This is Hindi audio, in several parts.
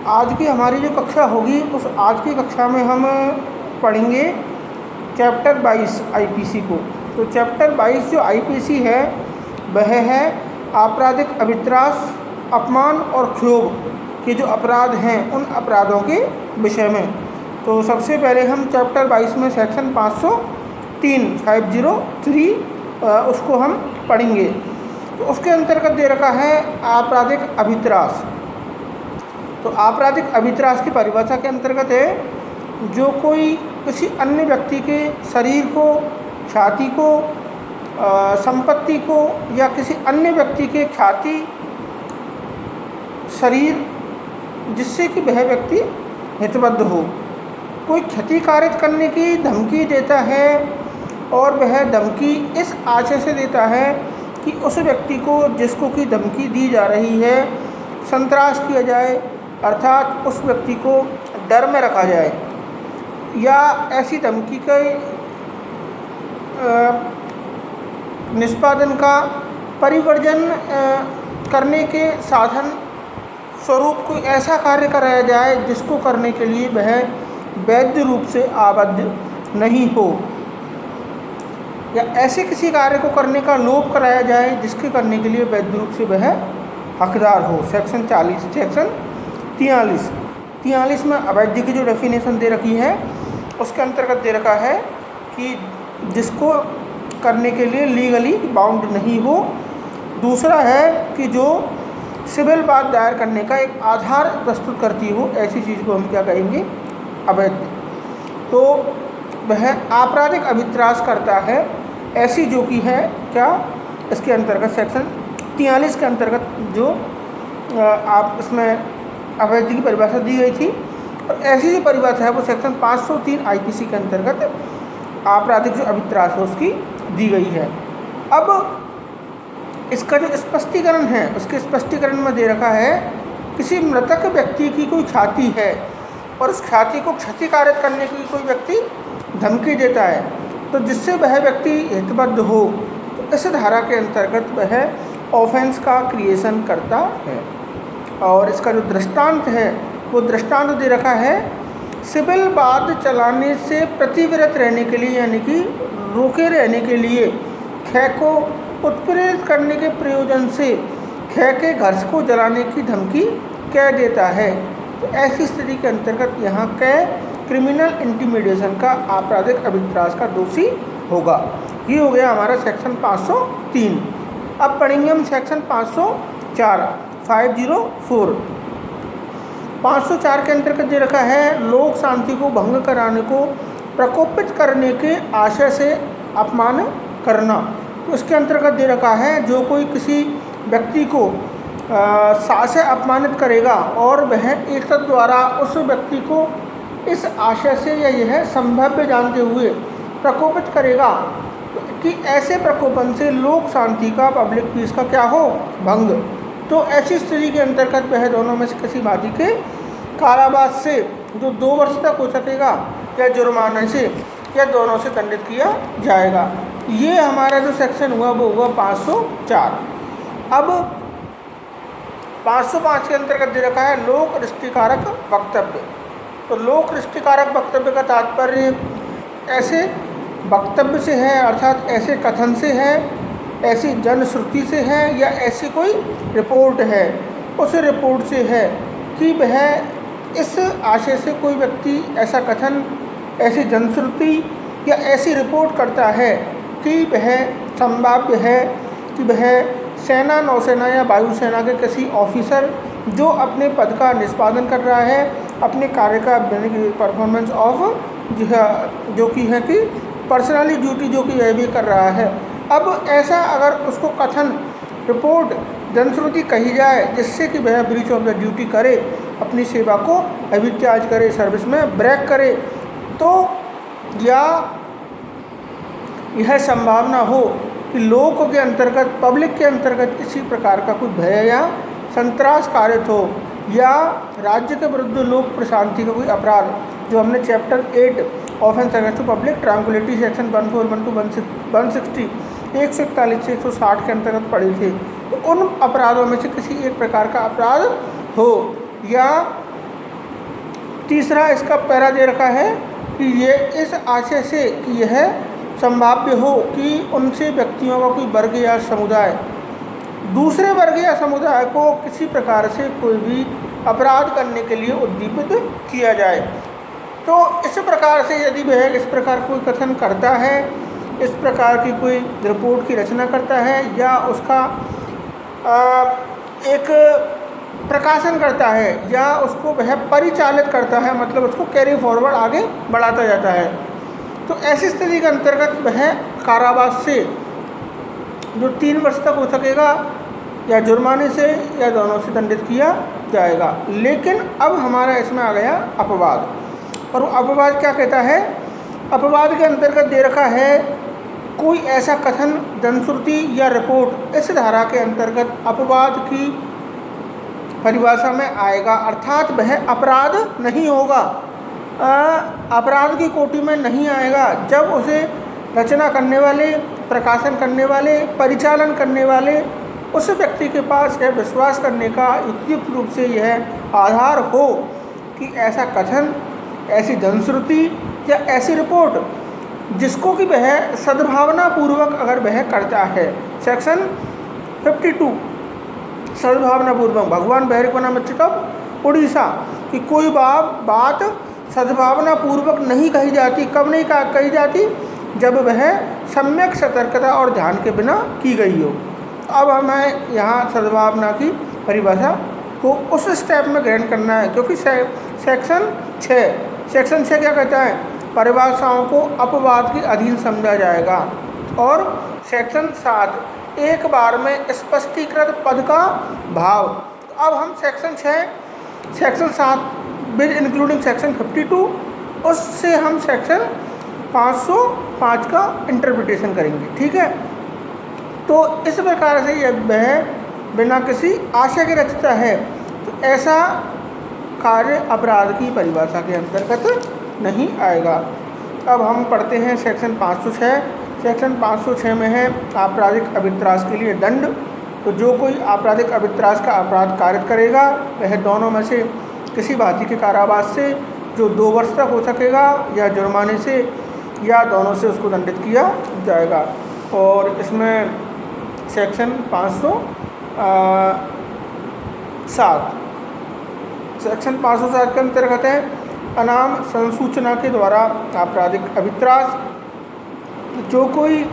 आज की हमारी जो कक्षा होगी उस आज की कक्षा में हम पढ़ेंगे चैप्टर 22 आईपीसी को। तो चैप्टर 22 जो आईपीसी है वह है आपराधिक अभित्रास, अपमान और क्षोभ के जो अपराध हैं उन अपराधों के विषय में। तो सबसे पहले हम चैप्टर 22 में सेक्शन 503 उसको हम पढ़ेंगे। तो उसके अंतर्गत दे रखा है आपराधिक अभित्रास। तो आपराधिक अभित्रास की परिभाषा के अंतर्गत है जो कोई किसी अन्य व्यक्ति के शरीर को, छाती को, संपत्ति को या किसी अन्य व्यक्ति के ख्याति, शरीर जिससे कि वह व्यक्ति हितबद्ध हो, कोई क्षति कारित करने की धमकी देता है और वह धमकी इस आशय से देता है कि उस व्यक्ति को जिसको की धमकी दी जा रही है संतराश किया जाए, अर्थात उस व्यक्ति को डर में रखा जाए या ऐसी धमकी के निष्पादन का परिवर्जन करने के साधन स्वरूप कोई ऐसा कार्य कराया जाए जिसको करने के लिए वह वैध रूप से आबद्ध नहीं हो, या ऐसे किसी कार्य को करने का लोभ कराया जाए जिसके करने के लिए वैध रूप से वह हकदार हो। सेक्शन 43 में अवैध की जो डेफिनेशन दे रखी है उसके अंतर्गत दे रखा है कि जिसको करने के लिए लीगली बाउंड नहीं हो। दूसरा है कि जो सिविल बात दायर करने का एक आधार प्रस्तुत करती हो, ऐसी चीज़ को हम क्या कहेंगे, अवैध। तो वह आपराधिक अभित्रास करता है ऐसी जो कि है क्या, इसके अंतर्गत सेक्शन 43 के अंतर्गत जो आप इसमें अवैध की परिभाषा दी गई थी, और ऐसी जो परिभाषा है वो सेक्शन 503 आईपीसी के अंतर्गत आपराधिक जो अभित्रास है उसकी दी गई है। अब इसका जो स्पष्टीकरण है उसके स्पष्टीकरण में दे रखा है किसी मृतक व्यक्ति की कोई ख्याति है और उस ख्याति को क्षति कारित करने की कोई व्यक्ति धमकी देता है तो जिससे वह व्यक्ति हितबद्ध हो, तो इस धारा के अंतर्गत वह ऑफेंस का क्रिएशन करता है। और इसका जो दृष्टांत है वो दृष्टांत दे रखा है सिविल वाद चलाने से प्रतिविरत रहने के लिए, यानी कि रोके रहने के लिए खे को उत्प्रेरित करने के प्रयोजन से खे के घर को जलाने की धमकी कह देता है। तो ऐसी स्थिति के अंतर्गत यहाँ कै क्रिमिनल इंटिमिडेशन का आपराधिक अभित्रास का दोषी होगा। ये हो गया हमारा सेक्शन 503। अब पढ़ेंगे हम सेक्शन 504 504 के अंतर्गत दे रखा है लोक शांति को भंग कराने को प्रकोपित करने के आशय से अपमान करना। तो इसके अंतर्गत दे रखा है जो कोई किसी व्यक्ति को सासे अपमानित करेगा और वह एक द्वारा उस व्यक्ति को इस आशय से या यह संभव्य जानते हुए प्रकोपित करेगा कि ऐसे प्रकोपन से लोक शांति का, पब्लिक पीस का क्या हो, भंग। तो ऐसी स्थिति के अंतर्गत वह दोनों में से किसी भांति के कारावास से जो 2 वर्ष तक हो सकेगा या जुर्माने से या दोनों से दंडित किया जाएगा। ये हमारा जो सेक्शन हुआ वो हुआ 504। अब 505 के अंतर्गत दे रखा है लोक दृष्टिकारक वक्तव्य। तो लोक दृष्टिकारक वक्तव्य का तात्पर्य ऐसे वक्तव्य से है, अर्थात ऐसे कथन से है, ऐसी जनश्रुति से है या ऐसी कोई रिपोर्ट है, उस रिपोर्ट से है कि वह इस आशय से कोई व्यक्ति ऐसा कथन, ऐसी जनश्रुति या ऐसी रिपोर्ट करता है कि वह संभाव्य है कि वह सेना, नौसेना या वायुसेना के किसी ऑफिसर जो अपने पद का निष्पादन कर रहा है, अपने कार्य का परफॉर्मेंस ऑफ जो कि है कि पर्सनली ड्यूटी जो कि वह भी कर रहा है। अब ऐसा अगर उसको कथन, रिपोर्ट, जनश्रुति कही जाए जिससे कि वह ब्रीच ऑफ द ड्यूटी करे, अपनी सेवा को अभित्याज करे, सर्विस में ब्रेक करे, तो या यह संभावना हो कि लोगों के अंतर्गत, पब्लिक के अंतर्गत किसी प्रकार का कोई भय या संतरास कारित हो, या राज्य के विरुद्ध लोक प्रशांति का कोई अपराध, जो हमने chapter 8 offence against to public tranquillity section 1412 160 141 से 160 के अंतर्गत पढ़े थे, तो उन अपराधों में से किसी एक प्रकार का अपराध हो, या तीसरा इसका पैरा दे रखा है कि ये इस आशय से कि यह संभाव्य हो कि उनसे व्यक्तियों का कोई वर्ग या समुदाय दूसरे वर्ग या समुदाय को किसी प्रकार से कोई भी अपराध करने के लिए उद्दीपित किया जाए। तो इस प्रकार से यदि वह इस प्रकार कोई कथन करता है, इस प्रकार की कोई रिपोर्ट की रचना करता है या उसका एक प्रकाशन करता है या उसको वह परिचालित करता है, मतलब उसको कैरी फॉरवर्ड आगे बढ़ाता जाता है, तो ऐसी स्थिति के अंतर्गत वह कारावास से जो 3 वर्ष तक हो सकेगा या जुर्माने से या दोनों से दंडित किया जाएगा। लेकिन अब हमारा इसमें आ गया अपवाद, और वो अपवाद क्या कहता है? अपवाद के अंतर्गत दे रखा है कोई ऐसा कथन, जनश्रुति या रिपोर्ट इस धारा के अंतर्गत अपवाद की परिभाषा में आएगा, अर्थात वह अपराध नहीं होगा, अपराध की कोटि में नहीं आएगा जब उसे रचना करने वाले, प्रकाशन करने वाले, परिचालन करने वाले उस व्यक्ति के पास यह विश्वास करने का युक्तियुक्त रूप से यह आधार हो कि ऐसा कथन, ऐसी जनश्रुति या ऐसी रिपोर्ट जिसको कि वह सद्भावना पूर्वक अगर वह करता है। सेक्शन 52 सद्भावना पूर्वक भगवान बहरिकवना मित्रकब उड़ीसा कि कोई बात सद्भावना पूर्वक नहीं कही जाती। कब नहीं कही जाती? जब वह सम्यक सतर्कता और ध्यान के बिना की गई हो। अब हमें यहाँ सद्भावना की परिभाषा को उस स्टेप में ग्रहण करना है, क्योंकि सेक्शन 6 क्या कहता है? परिभाषाओं को अपवाद के अधीन समझा जाएगा। और सेक्शन 7 एक बार में स्पष्टीकृत पद का भाव। अब हम सेक्शन 7 विद इंक्लूडिंग सेक्शन 52 उससे हम सेक्शन 505 का इंटरप्रिटेशन करेंगे। ठीक है, तो इस प्रकार से यह वह बिना किसी आशय के रचता है, तो ऐसा कार्य अपराध की परिभाषा के अंतर्गत नहीं आएगा। अब हम पढ़ते हैं सेक्शन 506। सेक्शन 506 में है आपराधिक अभित्रास के लिए दंड। तो जो कोई आपराधिक अभित्रास का अपराध कारित करेगा वह दोनों में से किसी भांति के कारावास से जो 2 वर्ष तक हो सकेगा या जुर्माने से या दोनों से उसको दंडित किया जाएगा। और इसमें सेक्शन 507 के अंतर्गत है अनाम संसूचना के द्वारा आपराधिक अभित्रास। जो कोई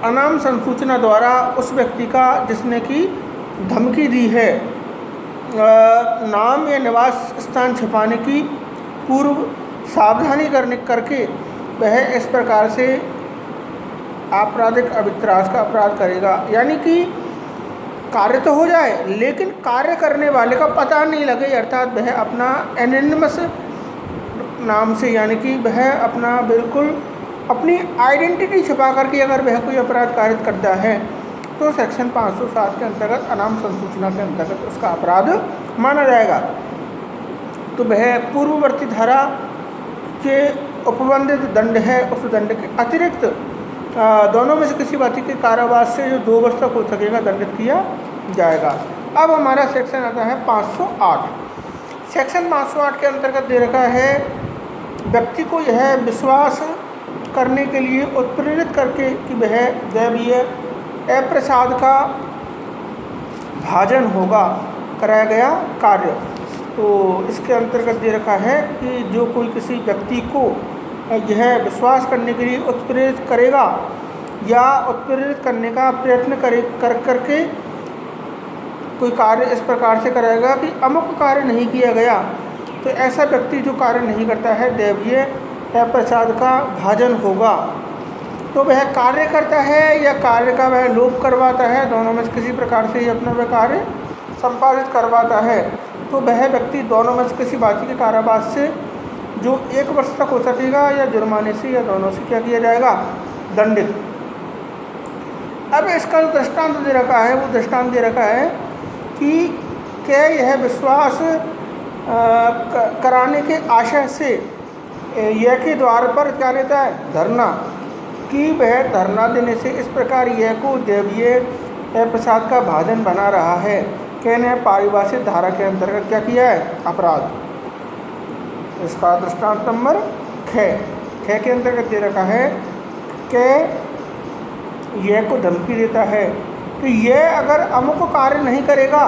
अनाम संसूचना द्वारा उस व्यक्ति का जिसने की धमकी दी है नाम या निवास स्थान छिपाने की पूर्व सावधानी करके वह इस प्रकार से आपराधिक अभित्रास का अपराध करेगा। यानी कि कार्य तो हो जाए लेकिन कार्य करने वाले का पता नहीं लगे, अर्थात वह अपना एनोनिमस नाम से, यानी कि वह अपना बिल्कुल अपनी आइडेंटिटी छिपा करके अगर वह कोई अपराध कारित करता है तो सेक्शन 507 के अंतर्गत अनाम संसूचना के अंतर्गत उसका अपराध माना जाएगा। तो वह पूर्ववर्ती धारा के उपबंधित दंड है, उस दंड के अतिरिक्त दोनों में से किसी बात के कारावास से जो 2 वर्ष तक हो सकेगा दंडित किया जाएगा। अब हमारा सेक्शन आता है 508। सेक्शन 508 के अंतर्गत दे रखा है व्यक्ति को यह विश्वास करने के लिए उत्प्रेरित करके कि वह दैवीय अप्रसाद का भाजन होगा कराया गया कार्य। तो इसके अंतर्गत दे रखा है कि जो कोई किसी व्यक्ति को यह विश्वास करने के लिए उत्प्रेरित करेगा या उत्प्रेरित करने का प्रयत्न करके कोई कार्य इस प्रकार से कराएगा कि अमुक कार्य नहीं किया गया, तो ऐसा व्यक्ति जो कार्य नहीं करता है दैवीय अप्रसाद का भाजन होगा। तो वह कार्य करता है या कार्य का वह लोप करवाता है, दोनों में से किसी प्रकार से ही अपना वह कार्य संपादित करवाता है, तो वह व्यक्ति दोनों में से किसी बात के कारावास से जो 1 वर्ष तक हो सकेगा या जुर्माने से या दोनों से क्या किया जाएगा? दंडित। अब इसका जो दृष्टांत दे रखा है वो दृष्टांत दे रखा है कि क्या यह विश्वास कराने के आशय से यह के द्वार पर क्या लेता है? धरना। कि वह धरना देने से इस प्रकार यह को दैवीय प्रसाद का भाजन बना रहा है, कहने पारिभाषिक धारा के अंतर्गत क्या किया है? अपराध। इसका दृष्टांत नंबर ख के अंतर्गत दे रखा है कि यह को धमकी देता है कि यह अगर अमुक कार्य नहीं करेगा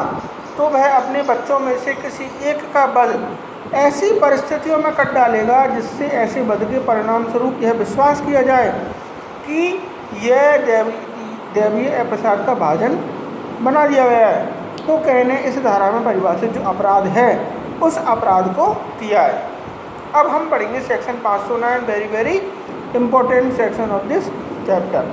तो वह अपने बच्चों में से किसी एक का वध ऐसी परिस्थितियों में कर डालेगा जिससे ऐसे वध के परिणाम स्वरूप यह विश्वास किया जाए कि यह दैवीय अप्रसाद का भाजन बना दिया गया है। तो कहने इस धारा में परिभाषित जो अपराध है उस अपराध को किया है। अब हम पढ़ेंगे section 509, very very important section of this chapter.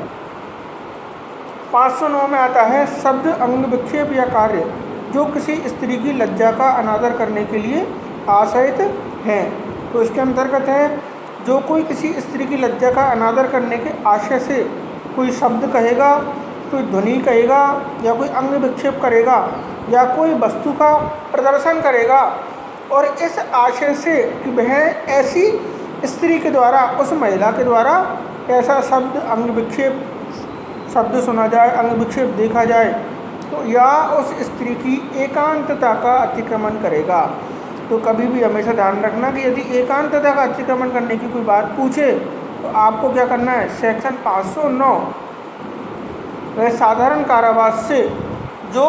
509 में आता है शब्द अंग विक्षेप या कार्य जो किसी स्त्री की लज्जा का अनादर करने के लिए आशयित हैं। तो इसके अंतर्गत है जो कोई किसी स्त्री की लज्जा का अनादर करने के आशय से कोई शब्द कहेगा, कोई ध्वनि कहेगा या कोई अंग विक्षेप करेगा या कोई वस्तु का प्रदर्शन करेगा और इस आशय से कि वह ऐसी स्त्री के द्वारा, उस महिला के द्वारा ऐसा शब्द अंग विक्षेप शब्द सुना जाए, अंग विक्षेप देखा जाए, तो या उस स्त्री की एकांतता का अतिक्रमण करेगा। तो कभी भी हमेशा ध्यान रखना कि यदि एकांतता का अतिक्रमण करने की कोई बात पूछे तो आपको क्या करना है, सेक्शन 509 वह साधारण कारावास से जो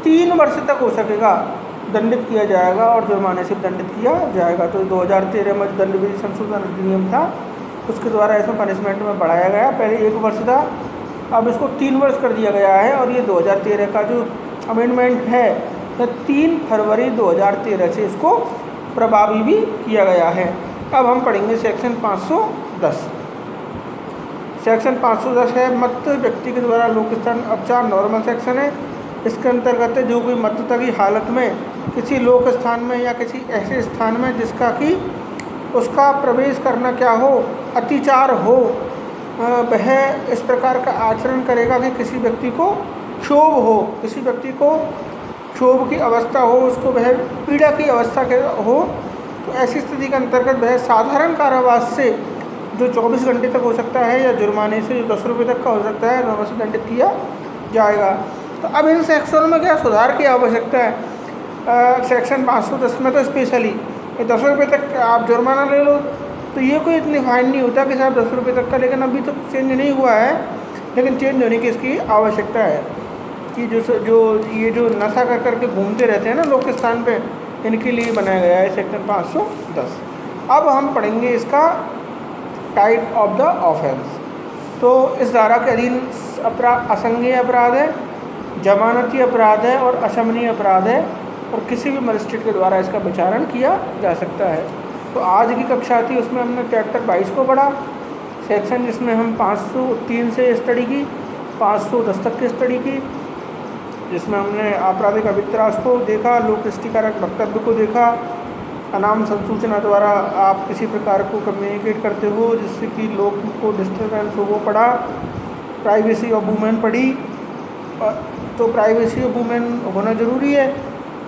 3 वर्ष तक हो सकेगा दंडित किया जाएगा और जुर्माने से दंडित किया जाएगा। तो 2013 में दंड विधि संशोधन अधिनियम था उसके द्वारा इसमें पनिशमेंट में बढ़ाया गया। पहले 1 वर्ष था, अब इसको 3 वर्ष कर दिया गया है और ये 2013 का जो अमेंडमेंट है तो 3 फरवरी 2013 से इसको प्रभावी भी किया गया है। अब हम पढ़ेंगे सेक्शन 510। सेक्शन 510 है मत व्यक्ति के द्वारा लोक स्थान अपचार, नॉर्मल सेक्शन है। इसके अंतर्गत है जो कोई मत्तता की हालत में किसी लोक स्थान में या किसी ऐसे स्थान में जिसका कि उसका प्रवेश करना क्या हो, अतिचार हो, वह इस प्रकार का आचरण करेगा कि किसी व्यक्ति को क्षोभ हो, किसी व्यक्ति को क्षोभ की अवस्था हो, उसको वह पीड़ा की अवस्था के हो, तो ऐसी स्थिति के अंतर्गत वह साधारण कारावास से जो 24 घंटे तक हो सकता है या जुर्माने से जो 10 रुपये तक का हो सकता है दोनों से दंडित किया जाएगा। तो अब इन सेक्शनों में क्या सुधार की आवश्यकता है। सेक्शन 510 में तो स्पेशली 10 रुपये तक आप जुर्माना ले लो तो ये कोई इतनी फाइन नहीं होता कि साहब 10 रुपये तक का, लेकिन अभी तो चेंज नहीं हुआ है, लेकिन चेंज होने की इसकी आवश्यकता है कि ये जो नशा कर करके घूमते रहते हैं ना लोक स्थान पे, इनके लिए बनाया गया है सेक्शन 510। अब हम पढ़ेंगे इसका टाइप ऑफ द ऑफेंस। तो इस धारा के अधीन अपराध असंज्ञेय अपराध है, जमानती अपराध है और अशमनीय अपराध है और किसी भी मजिस्ट्रेट के द्वारा इसका विचारण किया जा सकता है। तो आज की कक्षा थी उसमें हमने चैप्टर 22 को पढ़ा, सेक्शन जिसमें हम 503 से स्टडी की, 510 तक की स्टडी की, जिसमें हमने आपराधिक अभित्रास को देखा, लोक दृष्टिकारक वक्तव्य को देखा, अनाम संसूचना द्वारा आप किसी प्रकार को कम्युनिकेट करते हो जिससे कि लोग को डिस्टर्बेंस हो वो पढ़ा, प्राइवेसी ऑफ वुमेन पढ़ी। तो प्राइवेसी ऑफ वुमेन होना ज़रूरी है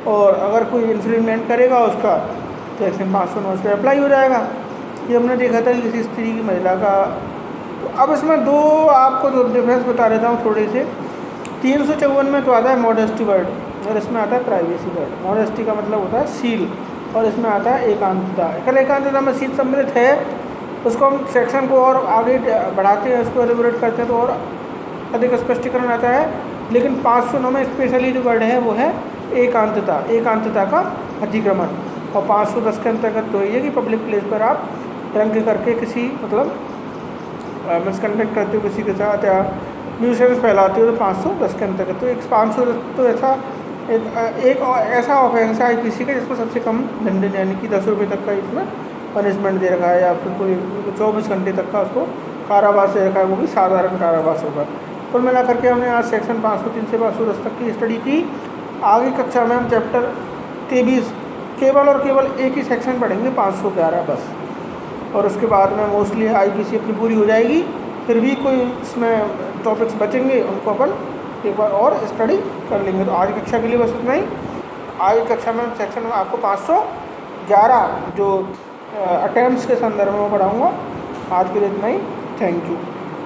और अगर कोई इन्फ्रिंजमेंट करेगा उसका तो सेक्शन 509 उस पर अप्लाई हो जाएगा। ये हमने देखा था किसी स्त्री की महिला का। तो अब इसमें आपको दो डिफरेंस बता देता हूँ थोड़े से। 354 में तो आता है मॉडेस्टी वर्ड और इसमें आता है प्राइवेसी वर्ड। मॉडेस्टी का मतलब होता है सील और इसमें आता है एकांतता। कल एकांतता में सील सम्मिलित है, उसको हम सेक्शन को और आगे बढ़ाते हैं, उसको एलिबोरेट करते हैं तो और अधिक स्पष्टीकरण आता है। लेकिन 509 में स्पेशली जो वर्ड है वो है एकांतता, एकांतता का अतिक्रमण। और 510 के अंतर्गत तो ये है कि पब्लिक प्लेस पर आप ड्रंक करके किसी मतलब मिसकंडक्ट करते हो किसी के साथ या न्यूसेंस फैलाते हो तो 510 के अंतर्गत। तो 510 तो एक ऐसा ऑफेंस है IPC का जिसको सबसे कम दंड यानी कि 10 रुपये तक का इसमें पनिशमेंट दे रखा है या फिर कोई 24 घंटे तक का उसको कारावास दे रखा है, वो भी साधारण कारावास होगा। कुल मिला करके हमने आज सेक्शन 503 से 510 तक की स्टडी की। आगे कक्षा में हम चैप्टर 23 केवल और केवल एक ही सेक्शन पढ़ेंगे 511 बस, और उसके बाद में मोस्टली IPC अपनी पूरी हो जाएगी। फिर भी कोई इसमें टॉपिक्स बचेंगे उनको अपन एक बार और स्टडी कर लेंगे। तो आज कक्षा के लिए बस इतना ही। आगे कक्षा में सेक्शन में आपको 511 जो अटेम्प्ट्स के संदर्भ में पढ़ाऊँगा। आज के लिए इतना ही। Thank you.